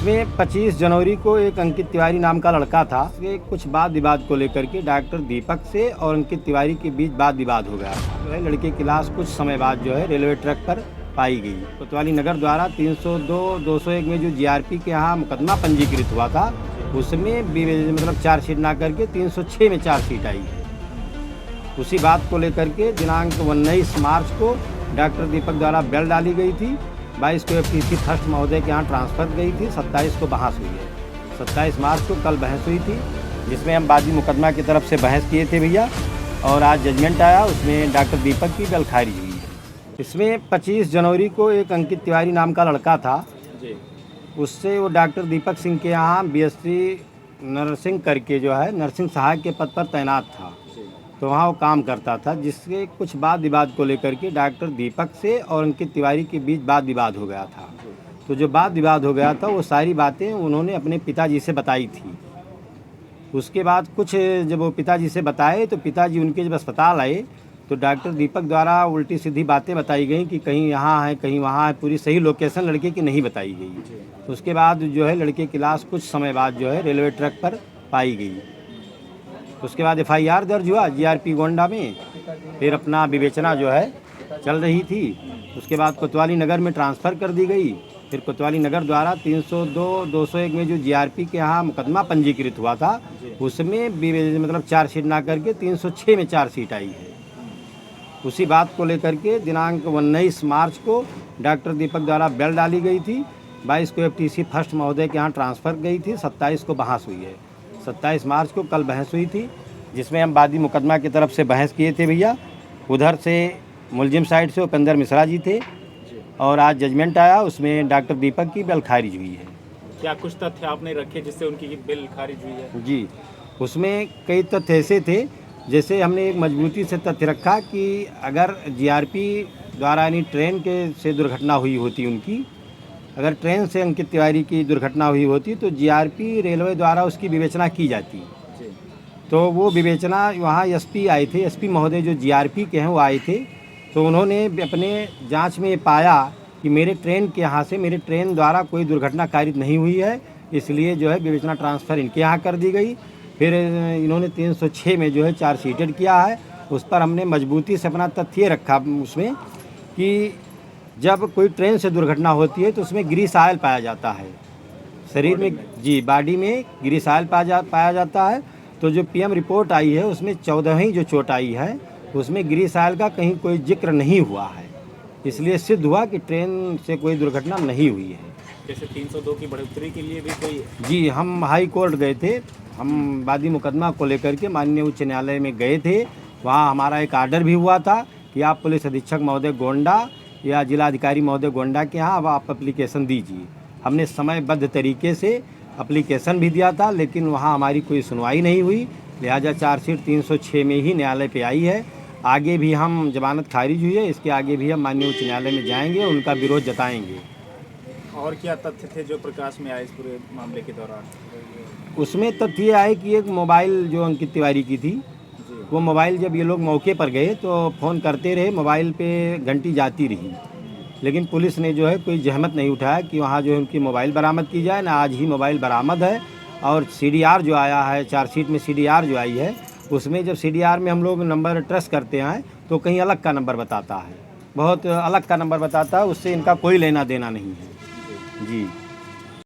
इसमें 25 जनवरी को एक अंकित तिवारी नाम का लड़का था। ये कुछ वाद विवाद को लेकर के डॉक्टर दीपक से और अंकित तिवारी के बीच वाद विवाद हो गया। जो है लड़के की लाश कुछ समय बाद जो है रेलवे ट्रैक पर पाई गई। कोतवाली नगर द्वारा 302-201 में जो जीआरपी के यहाँ मुकदमा पंजीकृत हुआ था, उसमें मतलब चार्जशीट ना करके 306 में चार्जशीट आई है। उसी बात को लेकर के दिनांक 19 मार्च को डॉक्टर दीपक द्वारा बेल डाली गई थी। 22 को एफटीसी फर्स्ट महोदय के यहाँ ट्रांसफ़र गई थी। 27 को बहस हुई है। 27 मार्च को कल बहस हुई थी, जिसमें हम बादी मुकदमा की तरफ से बहस किए थे भैया, और आज जजमेंट आया, उसमें डॉक्टर दीपक की बेल खारिज हुई है। इसमें 25 जनवरी को एक अंकित तिवारी नाम का लड़का था जी। उससे वो डॉक्टर दीपक सिंह के यहाँ बीएससी नर्सिंग करके जो है नर्सिंग सहायक के पद पर तैनात था, तो वहाँ वो काम करता था। जिसके कुछ वाद विवाद को लेकर के डॉक्टर दीपक से और अंकित तिवारी के बीच वाद विवाद हो गया था। तो जो वाद विवाद हो गया था वो सारी बातें उन्होंने अपने पिताजी से बताई थी। उसके बाद कुछ जब वो पिताजी से बताए तो पिताजी उनके जब अस्पताल आए तो डॉक्टर दीपक द्वारा उल्टी सीधी बातें बताई गई कि कहीं यहाँ है कहीं वहाँ है, पूरी सही लोकेशन लड़के की नहीं बताई गई। उसके बाद जो है लड़के की लाश कुछ समय बाद जो है रेलवे ट्रैक पर पाई गई। उसके बाद एफआईआर दर्ज हुआ जीआरपी गोंडा में। फिर अपना विवेचना जो है चल रही थी। उसके बाद कोतवाली नगर में ट्रांसफ़र कर दी गई। फिर कोतवाली नगर द्वारा 302-201 में जो जीआरपी के यहाँ मुकदमा पंजीकृत हुआ था, उसमें मतलब चार्जशीट ना करके 306 में चार्जशीट आई है। उसी बात को लेकर के दिनांक 19 मार्च को डॉक्टर दीपक द्वारा बेल डाली गई थी। 22 को एफटीसी फर्स्ट महोदय के यहाँ ट्रांसफ़र गई थी। 27 को बहस हुई है। 27 मार्च को कल बहस हुई थी, जिसमें हम बादी मुकदमा की तरफ से बहस किए थे भैया। उधर से मुलजिम साइड से उपेंद्र मिश्रा जी थे, और आज जजमेंट आया, उसमें डॉक्टर दीपक की बेल खारिज हुई है। क्या कुछ तथ्य आपने रखे जिससे उनकी बेल खारिज हुई है? जी, उसमें कई तथ्य ऐसे थे, जैसे हमने एक मजबूती से तथ्य रखा कि अगर जीआरपी द्वारा यानी ट्रेन के से दुर्घटना हुई होती उनकी, अगर ट्रेन से अंकित तिवारी की दुर्घटना हुई होती तो जीआरपी रेलवे द्वारा उसकी विवेचना की जाती। तो वो विवेचना वहाँ एसपी आए थे, एसपी महोदय जो जीआरपी के हैं वो आए थे। तो उन्होंने अपने जांच में पाया कि मेरे ट्रेन के यहाँ से मेरे ट्रेन द्वारा कोई दुर्घटना कारित नहीं हुई है, इसलिए जो है विवेचना ट्रांसफ़र इनके यहाँ कर दी गई। फिर इन्होंने 306 में जो है चार्जशीटेड किया है। उस पर हमने मजबूती से अपना तथ्य रखा उसमें कि जब कोई ट्रेन से दुर्घटना होती है तो उसमें ग्रीस ऑयल पाया जाता है शरीर में, जी बॉडी में ग्रीस ऑयल पाया जाता है। तो जो पीएम रिपोर्ट आई है उसमें 14वीं जो चोट आई है उसमें ग्रीस ऑयल का कहीं कोई जिक्र नहीं हुआ है, इसलिए सिद्ध हुआ कि ट्रेन से कोई दुर्घटना नहीं हुई है। जैसे 302 की बढ़ोतरी के लिए भी कोई? जी, हम हाई कोर्ट गए थे। हम वादी मुकदमा को लेकर के माननीय उच्च न्यायालय में गए थे। वहाँ हमारा एक आर्डर भी हुआ था कि आप पुलिस अधीक्षक महोदय गोंडा या जिलाधिकारी महोदय गोंडा के यहाँ अब आप एप्लीकेशन दीजिए। हमने समयबद्ध तरीके से एप्लीकेशन भी दिया था, लेकिन वहाँ हमारी कोई सुनवाई नहीं हुई। लिहाजा चार्जशीट 306 में ही न्यायालय पे आई है। आगे भी हम जमानत खारिज हुई है, इसके आगे भी हम माननीय उच्च न्यायालय में जाएंगे, उनका विरोध जताएंगे। और क्या तथ्य थे जो प्रकाश में आए इस पूरे मामले के दौरान? उसमें तथ्य आए कि एक मोबाइल जो अंकित तिवारी की थी, वो मोबाइल जब ये लोग मौके पर गए तो फ़ोन करते रहे, मोबाइल पे घंटी जाती रही, लेकिन पुलिस ने जो है कोई जहमत नहीं उठाया कि वहाँ जो है उनकी मोबाइल बरामद की जाए। ना आज ही मोबाइल बरामद है। और सीडीआर जो आया है, चार्जशीट में सीडीआर जो आई है, उसमें जब सीडीआर में हम लोग नंबर ट्रेस करते हैं तो कहीं अलग का नंबर बताता है, बहुत अलग का नंबर बताता है, उससे इनका कोई लेना देना नहीं है। जी।